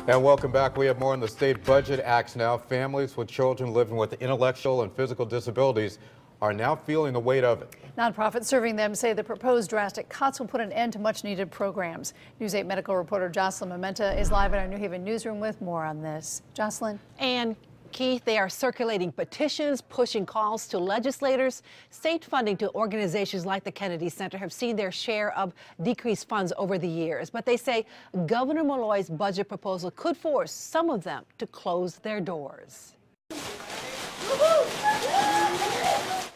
And welcome back. We have more on the state budget acts now. Families with children living with intellectual and physical disabilities are now feeling the weight of it. Nonprofits serving them say the proposed drastic cuts will put an end to much needed programs. News 8 medical reporter Jocelyn Mementa is live in our New Haven newsroom with more on this. Jocelyn. And Keith, they are circulating petitions, pushing calls to legislators. State funding to organizations like the Kennedy Center have seen their share of decreased funds over the years. But they say Governor Malloy's budget proposal could force some of them to close their doors.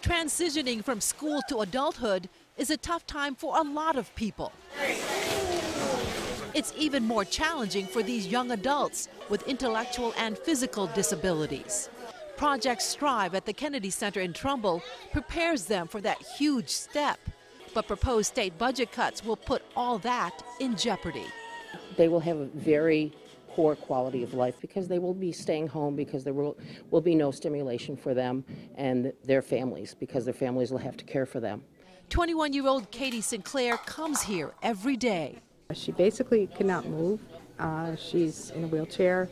Transitioning from school to adulthood is a tough time for a lot of people. It's even more challenging for these young adults with intellectual and physical disabilities. Project Strive at the Kennedy Center in Trumbull prepares them for that huge step. But proposed state budget cuts will put all that in jeopardy. They will have a very poor quality of life because they will be staying home, because there will be no stimulation for them and their families, because their families will have to care for them. 21-year-old Katie Sinclair comes here every day. She basically cannot move. She's in a wheelchair.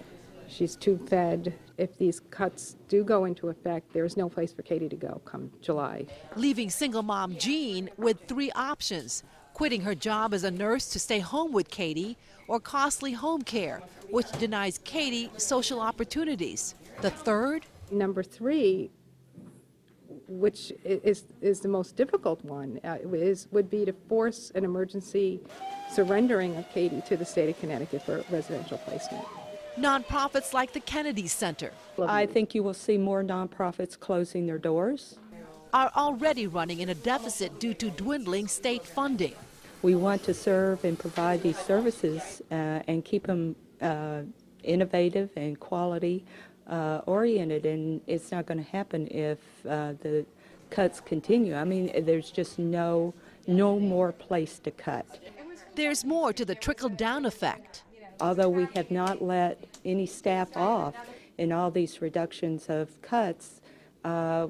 She's tube fed. If these cuts do go into effect, there's no place for Katie to go come July. Leaving single mom Jean with 3 options: quitting her job as a nurse to stay home with Katie, or costly home care, which denies Katie social opportunities. The third? Number 3, which is the most difficult one, would be to force an emergency surrendering of Katie to the state of Connecticut for residential placement. Nonprofits like the Kennedy Center I think you will see more nonprofits closing their doors. are already running in a deficit due to dwindling state funding. We want to serve and provide these services and keep them innovative and quality oriented, and it's not going to happen if the cuts continue. I mean, there's just no more place to cut. There's more to the trickle-down effect. Although we have not let any staff off in all these reductions of cuts,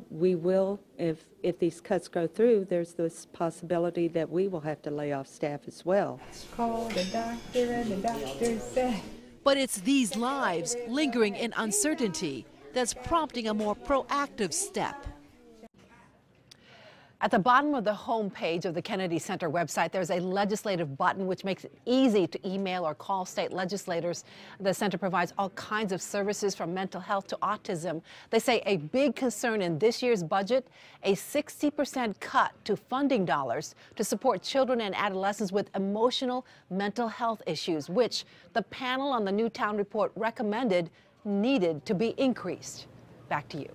we will, if these cuts go through, there's this possibility that we will have to lay off staff as well. Call the doctor and the doctor said. But it's these lives lingering in uncertainty that's prompting a more proactive step. At the bottom of the home page of the Kennedy Center website, there's a legislative button which makes it easy to email or call state legislators. The center provides all kinds of services from mental health to autism. They say a big concern in this year's budget, a 60% cut to funding dollars to support children and adolescents with emotional mental health issues, which the panel on the Newtown report recommended needed to be increased. Back to you.